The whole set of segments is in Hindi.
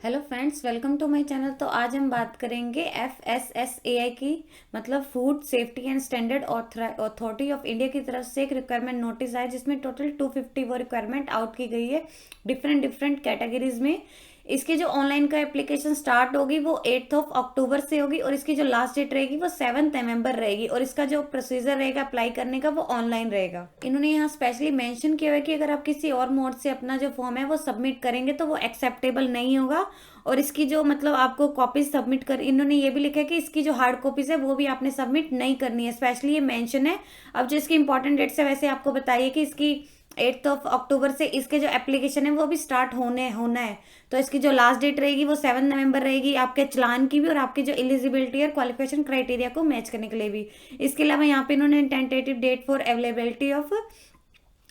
Hello friends, welcome to my channel. तो आज हम बात करेंगे FSSAI की, मतलब food safety and standard authority of India की तरफ से एक रिक्वायरमेंट नोटिस आया, जिसमें टोटल 250 वो रिक्वायरमेंट आउट की गई है डिफरेंट डिफरेंट कैटेगरीज में। इसकी जो ऑनलाइन का एप्लीकेशन स्टार्ट होगी वो 8 अक्टूबर से होगी, और इसकी जो लास्ट डेट रहेगी वो 7 नवंबर रहेगी, और इसका जो प्रोसीजर रहेगा अप्लाई करने का वो ऑनलाइन रहेगा। इन्होंने यहाँ स्पेशली मेंशन किया हुआ है कि अगर आप किसी और मोड से अपना जो फॉर्म है वो सबमिट करेंगे तो वो एक्सेप्टेबल नहीं होगा, और इसकी जो मतलब आपको कॉपीज सबमिट कर, इन्होंने ये भी लिखा है कि इसकी जो हार्ड कॉपीज है वो भी आपने सबमिट नहीं करनी है, स्पेशली ये मेंशन है। अब जो इसकी इंपॉर्टेंट डेट्स है वैसे आपको बताइए कि इसकी 8 अक्टूबर से इसके जो एप्लीकेशन है वो भी स्टार्ट होना है। तो इसकी जो लास्ट डेट रहेगी वो 7 नवंबर रहेगी, आपके चलान की भी और आपकी जो एलिजिबिलिटी और क्वालिफिकेशन क्राइटेरिया को मैच करने के लिए भी। इसके अलावा यहाँ पे इन्होंने tentative date for availability of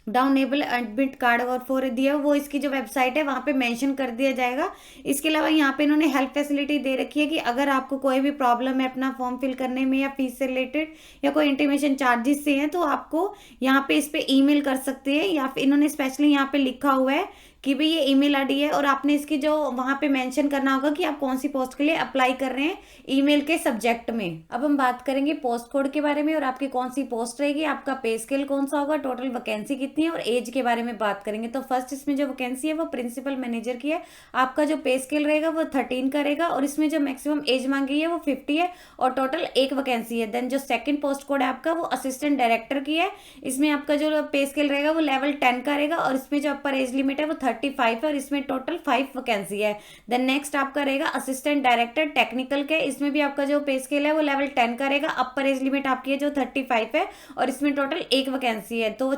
downloadable admit card और फॉर दिया, वो इसकी जो वेबसाइट है वहाँ पे मेंशन कर दिया जाएगा। इसके अलावा यहाँ पे इन्होंने हेल्प फैसिलिटी दे रखी है कि अगर आपको कोई भी प्रॉब्लम है अपना फॉर्म फिल करने में या फीस से रिलेटेड या कोई इंटीमेशन चार्जेस से है तो आपको यहाँ पे इस पे ईमेल कर सकते हैं, या फिर इन्होंने स्पेशली यहाँ पे लिखा हुआ है कि भाई ये ईमेल आईडी है, और आपने इसकी जो वहाँ पे मेंशन करना होगा कि आप कौन सी पोस्ट के लिए अप्लाई कर रहे हैं ईमेल के सब्जेक्ट में। अब हम बात करेंगे पोस्ट कोड के बारे में, और आपकी कौन सी पोस्ट रहेगी, आपका पे स्केल कौन सा होगा, टोटल वैकेंसी कितनी है, और एज के बारे में बात करेंगे। तो फर्स्ट इसमें जो वैकेंसी है वो प्रिंसिपल मैनेजर की है। आपका जो पे स्केल रहेगा वो 13 का रहेगा, और इसमें जो मैक्सिमम एज मांगी है वो 50 है, और टोटल एक वैकेंसी है। देन जो सेकंड पोस्ट कोड है आपका वो असिस्टेंट डायरेक्टर की है। इसमें आपका जो पे स्केल रहेगा वो लेवल 10 का रहेगा, और इसमें जो अपर एज लिमिट है वो 35 है, और इसमें टोटल 5 वैकेंसी है। देन नेक्स्ट आपका रहेगा असिस्टेंट डायरेक्टर टेक्निकल के, इसमें भी आपका जो पे स्केल है वो लेवल 10 का रहेगा, अपर एज लिमिट आपकी है जो 35 है, और इसमें टोटल एक वैकेंसी है। तो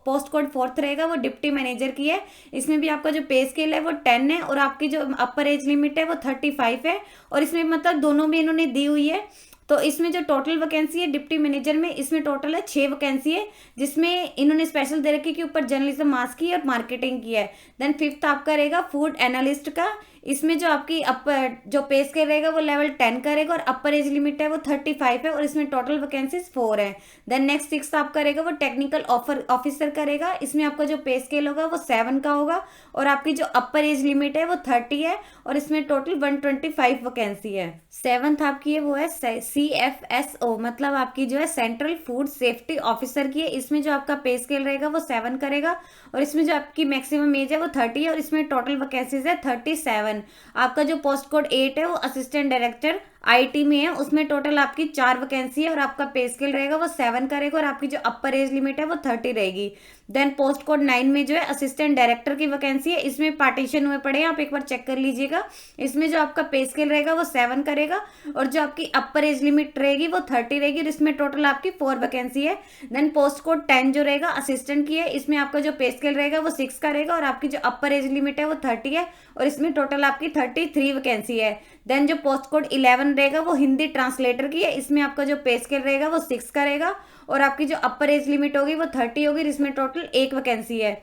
पोस्ट कोड फोर्थ रहेगा वो डिप्टी मैनेजर की है। इसमें भी आपका जो पे स्केल है वो 10 है, और आपकी जो अपर एज लिमिट है वो 35 है, और इसमें मतलब दोनों में इन्होंने दी हुई है। तो इसमें जो टोटल वैकेंसी है डिप्टी मैनेजर में, इसमें टोटल है 6 वैकेंसी है, जिसमें इन्होंने स्पेशल दे रखी है कि ऊपर जर्नलिज्म मास की और मार्केटिंग की है। देन फिफ्थ आपका रहेगा फूड एनालिस्ट का। इसमें जो आपकी अपर जो पे स्केल रहेगा वो लेवल 10 का रहेगा, और अपर एज लिमिट है वो 35 है, और इसमें टोटल वैकेंसीज 4 है। देन नेक्स्ट सिक्स आपका रहेगा वो टेक्निकल ऑफिसर का रहेगा। इसमें आपका जो पे स्केल होगा वो 7 का होगा, और आपकी जो अपर एज लिमिट है वो 30 है, और इसमें टोटल 125 वैकेंसी है। सेवंथ आपकी है वो है CFSO, मतलब आपकी जो है सेंट्रल फूड सेफ्टी ऑफिसर की है। इसमें जो आपका पे स्केल रहेगा वो 7 करेगा, और इसमें जो आपकी मैक्सिमम एज है वो 30 है, और इसमें टोटल वैकेंसीज है 37। आपका जो पोस्ट कोड 8 है वो असिस्टेंट डायरेक्टर IT में है, उसमें टोटल आपकी 4 वैकेंसी है, और आपका पे स्केल रहेगा वो 7 का रहेगा, और आपकी जो अपर एज लिमिट है वो 30 रहेगी। देन पोस्ट कोड 9 में जो है असिस्टेंट डायरेक्टर की वैकेंसी है, इसमें पार्टीशन हुए पड़े हैं, आप एक बार चेक कर लीजिएगा। इसमें जो आपका पे स्केल रहेगा वो 7 करेगा, और जो आपकी अपर एज लिमिट रहेगी वो 30 रहेगी, और इसमें टोटल आपकी 4 वैकेंसी है। देन पोस्ट कोड 10 जो रहेगा असिस्टेंट की है, इसमें आपका जो पे स्केल रहेगा वो 6 का रहेगा, और आपकी जो अपर एज लिमिट है वो 30 है, और इसमें टोटल आपकी 33 वैकेंसी है। देन जो पोस्ट कोड 11 रहेगा वो हिंदी ट्रांसलेटर की है। इसमें आपका जो पे स्केल रहेगा वो 6 का रहेगा, और आपकी जो अपर एज लिमिट होगी वो 30 होगी, इसमें टोटल एक वैकेंसी है।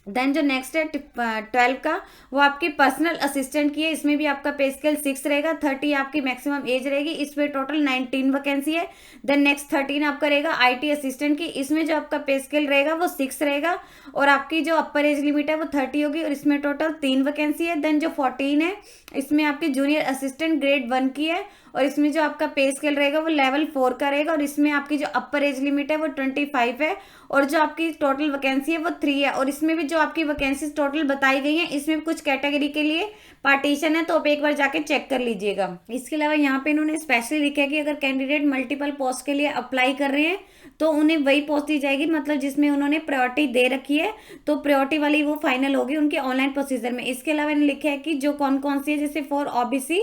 देन जो नेक्स्ट है 12 का, वो आपकी पर्सनल असिस्टेंट की है। इसमें भी आपका पे स्केल 6 रहेगा, 30 आपकी मैक्सिमम एज रहेगी, इसमें टोटल 19 वैकेंसी है। देन नेक्स्ट 13 आपका रहेगा IT असिस्टेंट की। इसमें जो आपका पे स्केल रहेगा वो 6 रहेगा, और आपकी जो अपर एज लिमिट है वो 30 होगी, और इसमें टोटल 3 वैकेंसी है। देन जो 14 है, इसमें आपकी जूनियर असिस्टेंट ग्रेड 1 की है, और इसमें जो आपका पे स्केल रहेगा वो लेवल 4 का रहेगा, और इसमें आपकी जो अपर एज लिमिट है वो 25 है, और जो आपकी टोटल वैकेंसी है वो 3 है। और इसमें भी जो आपकी वैकेंसी टोटल बताई गई हैं, इसमें कुछ कैटेगरी के लिए पार्टीशन है, तो आप एक बार जाके चेक कर लीजिएगा। इसके अलावा यहाँ पे इन्होंने स्पेशली लिखा है कि अगर कैंडिडेट मल्टीपल पोस्ट के लिए अप्लाई कर रहे हैं तो उन्हें वही पोस्ट दी जाएगी, मतलब जिसमें उन्होंने प्रायोरिटी दे रखी है, तो प्रायोरिटी वाली वो फाइनल होगी उनके ऑनलाइन प्रोसीजर में। इसके अलावा इन्होंने लिखा है कि जो कौन कौन सी है, जैसे फॉर OBC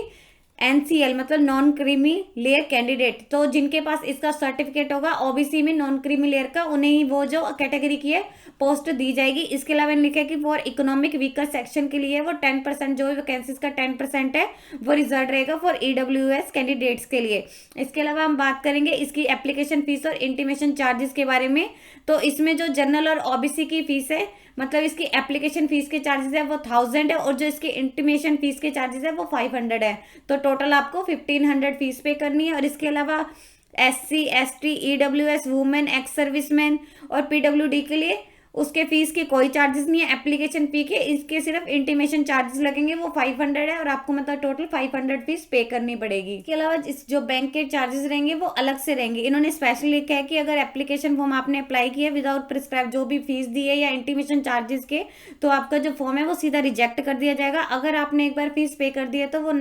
NCL मतलब नॉन क्रीमी लेयर कैंडिडेट, तो जिनके पास इसका सर्टिफिकेट होगा OBC में नॉन क्रीमी लेयर का, उन्हें ही वो जो कैटेगरी की है पोस्ट दी जाएगी। इसके अलावा लिखा है कि फॉर इकोनॉमिक वीकर सेक्शन के लिए वो 10% जो वैकेंसीज का 10% है वो रिजर्व रहेगा फॉर EWS कैंडिडेट्स के लिए। इसके अलावा हम बात करेंगे इसकी एप्लीकेशन फीस और इंटीमेशन चार्जेस के बारे में। तो इसमें जो जनरल और OBC की फीस है, मतलब इसकी एप्लीकेशन फीस के चार्जेस है वो 1000 है, और जो इसकी इंटीमेशन फीस के चार्जेस है वो 500 है, तो टोटल आपको 1500 फीस पे करनी है। और इसके अलावा SC ST EWS women ex serviceman और PWD के लिए उसके फीस के कोई चार्जेस नहीं है, एप्लीकेशन फी के इसके सिर्फ इंटीमेशन चार्जेस लगेंगे, वो 500 है और आपको मतलब टोटल 500 फीस पे करनी पड़ेगी। इसके अलावा इस जो बैंक के चार्जेस रहेंगे वो अलग से रहेंगे। इन्होंने स्पेशली लिखा है कि अगर एप्लीकेशन फॉर्म आपने अप्लाई किया विदाउट प्रिस्क्राइब जो भी फीस दी है या इंटीमेशन चार्जेस के, तो आपका जो फॉर्म है वो सीधा रिजेक्ट कर दिया जाएगा। अगर आपने एक बार फीस पे कर दी है तो वो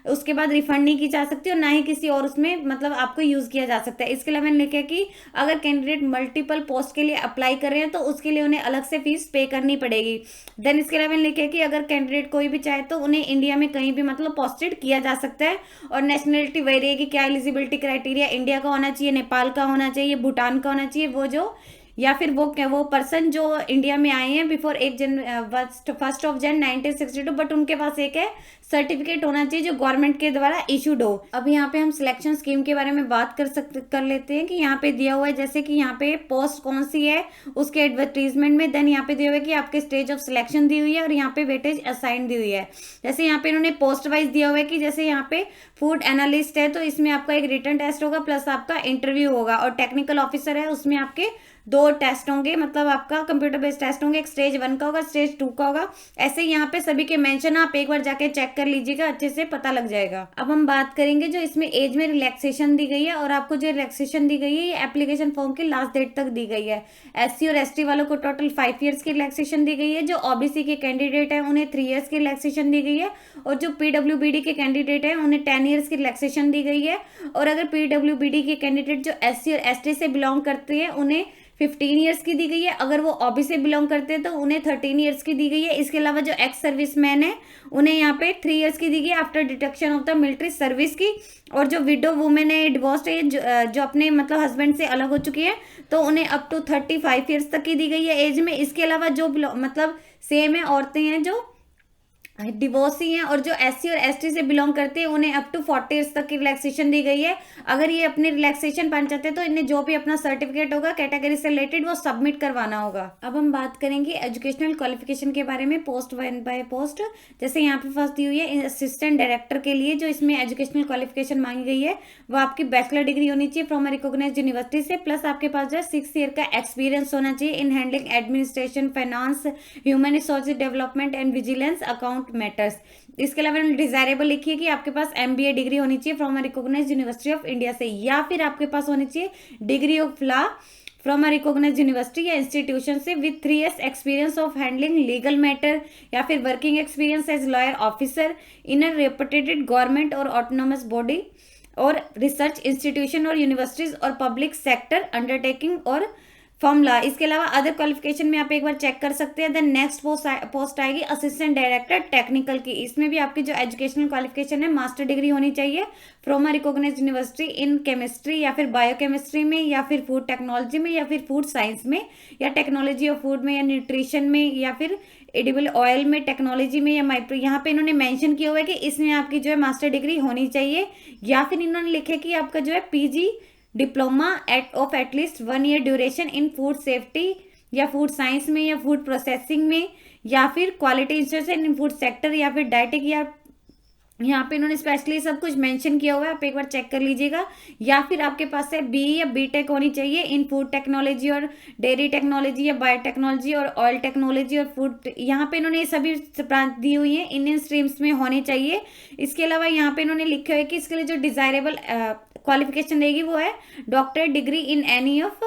उसके बाद रिफंड नहीं की जा सकती और ना ही किसी और उसमें मतलब आपको यूज किया जा सकता है। इसके अलावा मैंने लिखा है कि अगर कैंडिडेट मल्टीपल पोस्ट के लिए अप्लाई कर रहे हैं तो उसके लिए उन्हें अलग से फीस पे करनी पड़ेगी। देन इसके अलावा मैंने लिखा है कि अगर कैंडिडेट कोई भी चाहे तो उन्हें इंडिया में कहीं भी मतलब पोस्टेड किया जा सकता है। और नेशनलिटी वही रहेगी, क्या एलिजिबिलिटी क्राइटेरिया इंडिया का होना चाहिए, नेपाल का होना चाहिए, भूटान का होना चाहिए, वो जो या फिर वो पर्सन जो इंडिया में आए हैं बिफोर 1 Jan 1962, बट उनके पास एक है सर्टिफिकेट होना चाहिए जो गवर्नमेंट के द्वारा इशूड हो। अब यहाँ पे हम सिलेक्शन स्कीम के बारे में बात कर लेते हैं कि यहाँ पे दिया हुआ है जैसे कि यहाँ पे पोस्ट कौन सी है उसके एडवर्टीजमेंट में। देन यहाँ पे दिया हुआ है कि आपके स्टेज ऑफ सिलेक्शन दी हुई है और यहाँ पे वेटेज असाइन दी हुई है। जैसे यहाँ पे इन्होंने पोस्ट वाइज दिया हुआ है कि जैसे यहाँ पे फूड एनालिस्ट है तो इसमें आपका एक रिटन टेस्ट होगा प्लस आपका इंटरव्यू होगा, और टेक्निकल ऑफिसर है उसमें आपके 2 टेस्ट होंगे, मतलब आपका कंप्यूटर बेस्ड टेस्ट होंगे, एक स्टेज 1 का होगा, स्टेज 2 का होगा। ऐसे यहाँ पे सभी के मेंशन आप एक बार जाके चेक कर लीजिएगा, अच्छे से पता लग जाएगा। अब हम बात करेंगे जो इसमें एज में रिलैक्सेशन दी गई है, और आपको जो रिलैक्सेशन दी गई है ये एप्लीकेशन फॉर्म की लास्ट डेट तक दी गई है। SC और ST वालों को टोटल 5 ईयर्स की रिलैक्सेशन दी गई है, जो OBC के कैंडिडेट है उन्हें 3 ईयर्स की रिलैक्सेशन दी गई है, और जो PWBD के कैंडिडेट है उन्हें 10 ईयर्स की रिलैक्सेशन दी गई है। और अगर PWBD के कैंडिडेट जो SC और ST से बिलोंग करते हैं उन्हें 15 ईयर्स की दी गई है, अगर वो OBC से बिलोंग करते हैं तो उन्हें 13 ईयर्स की दी गई है। इसके अलावा जो एक्स सर्विसमैन है उन्हें यहाँ पे 3 ईयर्स की दी गई है after deduction of the military service की। और जो विडो वुमेन है, डिवोर्स्ड है, जो अपने मतलब हस्बैंड से अलग हो चुकी है तो उन्हें अप टू 35 ईयर्स तक की दी गई है एज में। इसके अलावा जो मतलब सेम है औरतें हैं जो डिवोर्सी हैं और जो SC और ST से बिलोंग करते हैं उन्हें अप टू 40 ईयर्स तक की रिलैक्सेशन दी गई है। अगर ये अपनी रिलैक्सेशन पाना चाहते हैं तो इन्हें जो भी अपना सर्टिफिकेट होगा कैटेगरी से रिलेटेड वो सबमिट करवाना होगा। अब हम बात करेंगे एजुकेशनल क्वालिफिकेशन के बारे में पोस्ट बाय पोस्ट। जैसे यहाँ पे फर्स्ट दी हुई है असिस्टेंट डायरेक्टर के लिए, जो इसमें एजुकेशनल क्वालिफिकेशन मांगी गई है वो आपकी बैचलर डिग्री होनी चाहिए फ्रॉम रिकॉग्नाइज्ड यूनिवर्सिटी से, प्लस आपके पास जो है 6 ईयर का एक्सपीरियंस होना चाहिए in handling administration, finance, human resources development and vigilance account matters. इसके अलावा डिजायरेबल लिखी है कि आपके पास MBA डिग्री होनी चाहिए from recognised university of India से, या फिर आपके पास होनी चाहिए degree of law from a recognised university या इंस्टीट्यूशन से with 3 years experience of handling legal matter, या फिर working experience as lawyer officer in a reputed government और ऑटोनोमस बॉडी और रिसर्च इंस्टीट्यूशन और यूनिवर्सिटीज और पब्लिक सेक्टर अंडरटेकिंग और फॉर्मूला। इसके अलावा अदर क्वालिफिकेशन में आप एक बार चेक कर सकते हैं। देन नेक्स्ट पोस्ट आएगी असिस्टेंट डायरेक्टर टेक्निकल की। इसमें भी आपकी जो एजुकेशनल क्वालिफिकेशन है मास्टर डिग्री होनी चाहिए from a recognised university in chemistry या फिर बायोकेमिस्ट्री में या फिर फूड टेक्नोलॉजी में या फिर फूड साइंस में या टेक्नोलॉजी ऑफ फूड में या न्यूट्रिशन में या फिर एडिबल ऑयल में, टेक्नोलॉजी में या माइक्रो। यहाँ पे इन्होंने मेंशन किया हुआ है कि इसमें आपकी जो है मास्टर डिग्री होनी चाहिए, या फिर इन्होंने लिखे कि आपका जो है PG diploma of at least 1 year duration in food safety या फूड साइंस में या फूड प्रोसेसिंग में या फिर क्वालिटी इंस्टीट्यूशन इन फूड सेक्टर या फिर डाइटिक, या यहाँ पे इन्होंने स्पेशली सब कुछ मेंशन किया हुआ है, आप एक बार चेक कर लीजिएगा। या फिर आपके पास है BE या BTech होनी चाहिए इन फूड टेक्नोलॉजी और डेयरी टेक्नोलॉजी या बायोटेक्नोलॉजी और ऑयल टेक्नोलॉजी और फूड। यहाँ पे इन्होंने ये सभी ब्रांच दी हुई है, इंडियन स्ट्रीम्स में होनी चाहिए। इसके अलावा यहाँ पे इन्होंने लिखा है कि इसके लिए जो डिजायरेबल क्वालिफिकेशन रहेगी वो है doctorate degree in any of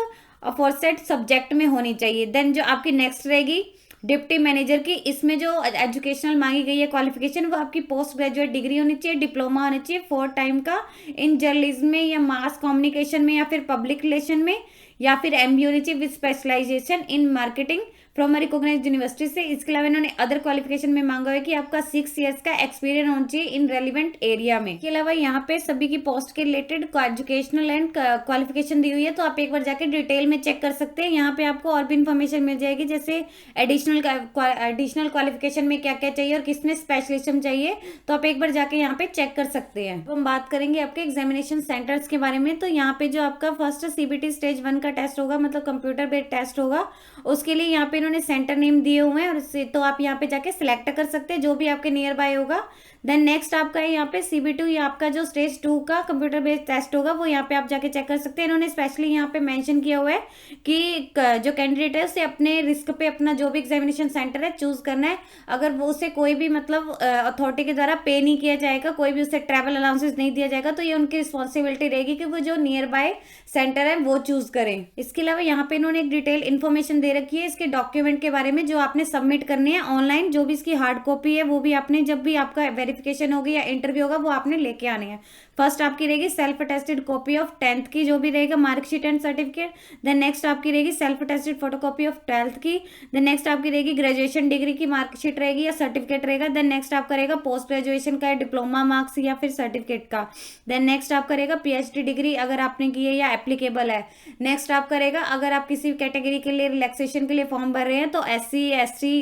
aforesaid subject में होनी चाहिए। देन जो आपकी नेक्स्ट रहेगी डिप्टी मैनेजर की, इसमें जो एजुकेशनल मांगी गई है क्वालिफिकेशन वो आपकी पोस्ट ग्रेजुएट डिग्री होनी चाहिए, डिप्लोमा होना चाहिए 4 टाइम का इन जर्नलिज्म में या मास कम्युनिकेशन में या फिर पब्लिक रिलेशन में, या फिर MBA होनी चाहिए with specialisation in marketing from a recognised university से। इसके अलावा इन्होंने अदर क्वालिफिकेशन में मांगा है कि आपका 6 ईयर्स का एक्सपीरियंस होना चाहिए इन रेलिवेंट एरिया में। इसके अलावा यहाँ पे सभी की पोस्ट के रिलेटेड एजुकेशनल एंड क्वालिफिकेशन दी हुई है, तो आप एक बार जाके डिटेल में चेक कर सकते हैं। यहाँ पे आपको और भी इन्फॉर्मेशन मिल जाएगी, जैसे एडिशनल क्वालिफिकेशन में क्या क्या चाहिए और किसमें स्पेशलिज्म चाहिए, तो आप एक बार जाके यहाँ पे चेक कर सकते हैं। तो हम बात करेंगे आपके एग्जामिनेशन सेंटर्स के बारे में। तो यहाँ पे जो आपका फर्स्ट CBT स्टेज 1 का टेस्ट होगा, मतलब कंप्यूटर बेस्ड टेस्ट होगा, उसके लिए यहाँ पे इन्होंने सेंटर नेम दिए हुए हैं, और इससे तो आप यहाँ पे जाके सिलेक्ट कर सकते हैं जो भी आपके नियर बाय होगा। देन नेक्स्ट आपका है यहाँ पे CB2, ये आपका जो स्टेज 2 का कंप्यूटर बेस्ड टेस्ट होगा वो यहाँ पे आप जाके चेक कर सकते हैं। इन्होंने स्पेशली यहाँ पे मेंशन किया हुआ है कि जो कैंडिडेट है उसे अपने रिस्क पे अपना जो भी एग्जामिनेशन सेंटर है चूज करना है। अगर वो उसे कोई भी मतलब अथॉरिटी के द्वारा पे नहीं किया जाएगा, कोई भी उसे ट्रैवल अलाउंसेस नहीं दिया जाएगा, तो ये उनकी रिस्पॉन्सिबिलिटी रहेगी कि वो जो नियर बाय सेंटर है वो चूज करें। इसके अलावा यहाँ पे इन्होंने एक डिटेल इन्फॉर्मेशन दे रखी है इसके डॉक्यूमेंट के बारे में जो आपने सबमिट करनी है ऑनलाइन। जो भी इसकी हार्ड कॉपी है वो भी आपने, जब भी आपका वेरिफिकेशन होगी या इंटरव्यू होगा, वो आपने लेके आनी है। फर्स्ट आपकी रहेगी self attested copy of 10th की जो भी रहेगा marksheet and certificate. Then next आपकी रहेगी self attested photocopy of 12th की। देन नेक्स्ट आपकी रहेगी ग्रेजुएशन डिग्री की मार्कशीट रहेगी या सर्टिफिकेट रहेगा। देन नेक्स्ट आपका रहेगा पोस्ट ग्रेजुएशन का डिप्लोमा मार्क्स या फिर सर्टिफिकेट का। देन नेक्स्ट आपका रहेगा PhD डिग्री अगर आपने की है या एप्लीकेबल है। नेक्स्ट आपका रहेगा अगर आप किसी कैटेगरी के लिए रिलैक्सेशन के लिए फॉर्म भर रहे हैं तो SC ST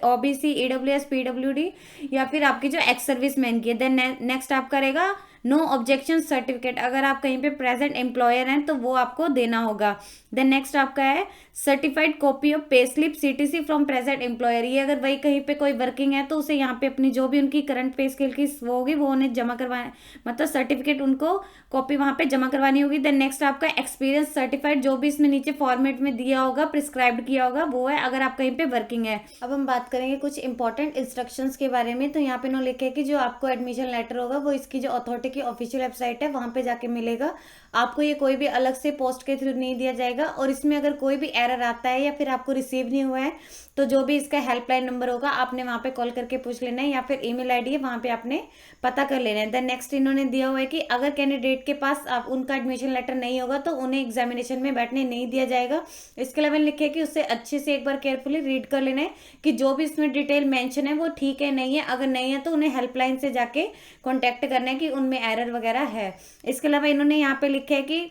OBC EWS PWD या फिर आपकी जो एक्स सर्विस मैन की है। देन नेक्स्ट आपका रहेगा नो ऑब्जेक्शन सर्टिफिकेट, अगर आप कहीं पे प्रेजेंट एम्प्लॉयर हैं तो वो आपको देना होगा। देन नेक्स्ट आपका है certified copy of pay slip CTC from present employer, ये अगर वही कहीं पे कोई वर्किंग है तो उसे यहाँ पे अपनी जो भी उनकी करंट पे स्केल की वो होगी वो उन्हें जमा करवाना, मतलब सर्टिफिकेट उनको कॉपी वहाँ पे जमा करवानी होगी। देन नेक्स्ट आपका एक्सपीरियंस सर्टिफाइड, जो भी इसमें नीचे फॉर्मेट में दिया होगा प्रिस्क्राइब्ड किया होगा वो है अगर आप कहीं पे वर्किंग है। अब हम बात करेंगे कुछ इंपॉर्टेंट इंस्ट्रक्शंस के बारे में। तो यहाँ पे इन्होंने लिखा है कि जो आपको एडमिशन लेटर होगा वो इसकी जो अथॉरिटी की ऑफिशियल वेबसाइट है वहां पे जाके मिलेगा। आपको ये कोई भी अलग से पोस्ट के थ्रू नहीं दिया जाएगा। और इसमें अगर कोई भी एरर आता है या फिर आपको रिसीव नहीं हुआ है तो जो भी इसका हेल्पलाइन नंबर होगा आपने वहां पे कॉल करके पूछ लेना है, या फिर ईमेल आईडी है वहां पे आपने पता कर लेना है। देन नेक्स्ट इन्होंने दिया हुआ है कि अगर कैंडिडेट के पास आप उनका एडमिशन लेटर नहीं होगा तो उन्हें एग्जामिनेशन में बैठने नहीं दिया जाएगा। इसके अलावा लिखे है कि उससे अच्छे से एक बार केयरफुली रीड कर लेना है कि जो भी इसमें डिटेल मेंशन है वो ठीक है नहीं है। अगर नहीं है तो उन्हें हेल्पलाइन से जाके कॉन्टेक्ट करना है कि उनमें एरर वगैरह है। इसके अलावा इन्होंने यहाँ पे लिखा है कि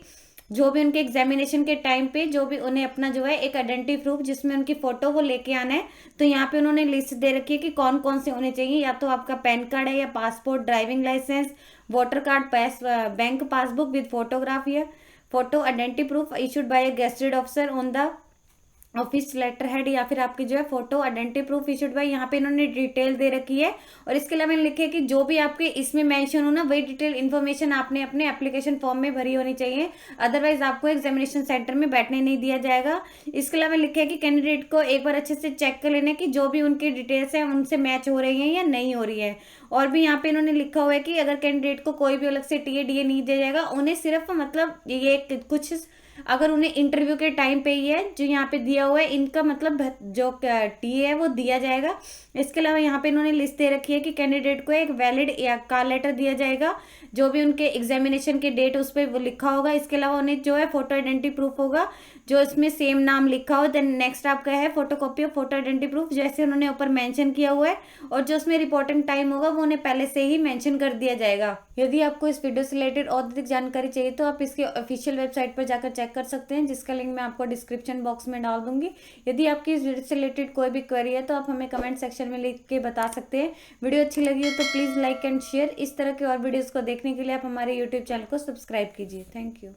जो भी उनके एग्जामिनेशन के टाइम पे जो भी उन्हें अपना जो है एक आइडेंटिटी प्रूफ जिसमें उनकी फोटो वो लेके आना है। तो यहाँ पे उन्होंने लिस्ट दे रखी है कि कौन कौन से होने चाहिए, या तो आपका पैन कार्ड है या passport, driving licence, voter card, bank passbook with photograph या photo identity proof issued by a gazetted officer on the office letter head, या फिर आपकी जो है photo identity proof issued by, यहाँ पे इन्होंने डिटेल दे रखी है। और इसके अलावा लिखे कि जो भी आपके इसमें मेंशन हो ना वही डिटेल इन्फॉर्मेशन आपने अपने एप्लीकेशन फॉर्म में भरी होनी चाहिए, अदरवाइज आपको एग्जामिनेशन सेंटर में बैठने नहीं दिया जाएगा। इसके अलावा लिखे कि कैंडिडेट को एक बार अच्छे से चेक कर लेना कि जो भी उनकी डिटेल्स है उनसे मैच हो रही है या नहीं हो रही है। और भी यहाँ पे इन्होंने लिखा हुआ है कि अगर कैंडिडेट को कोई भी अलग से TA DA नहीं दिया जाएगा, उन्हें सिर्फ मतलब ये कुछ अगर उन्हें इंटरव्यू के टाइम पे ही है जो यहाँ पे दिया हुआ है इनका मतलब जो TA है वो दिया जाएगा। इसके अलावा यहाँ पे इन्होंने लिस्ट दे रखी है कि कैंडिडेट को एक वैलिड या कॉल लेटर दिया जाएगा जो भी उनके एग्जामिनेशन के डेट उस पर वो लिखा होगा। इसके अलावा उन्हें जो है फोटो आइडेंटिटी प्रूफ होगा जो इसमें सेम नाम लिखा हो। देन नेक्स्ट आपका है photo copy of photo identity proof जैसे उन्होंने ऊपर मेंशन किया हुआ है, और जो उसमें रिपोर्टिंग टाइम होगा वो उन्हें पहले से ही मेंशन कर दिया जाएगा। यदि आपको इस वीडियो से रिलेटेड और अधिक जानकारी चाहिए तो आप इसके ऑफिशियल वेबसाइट पर जाकर चेक कर सकते हैं, जिसका लिंक मैं आपको डिस्क्रिप्शन बॉक्स में डाल दूंगी। यदि आपकी इस वीडियो से रिलेटेड कोई भी क्वेरी है तो आप हमें कमेंट सेक्शन में लिख के बता सकते हैं। वीडियो अच्छी लगी हो तो प्लीज़ लाइक एंड शेयर। इस तरह के और वीडियोज़ को देखने के लिए आप हमारे यूट्यूब चैनल को सब्सक्राइब कीजिए। Thank you.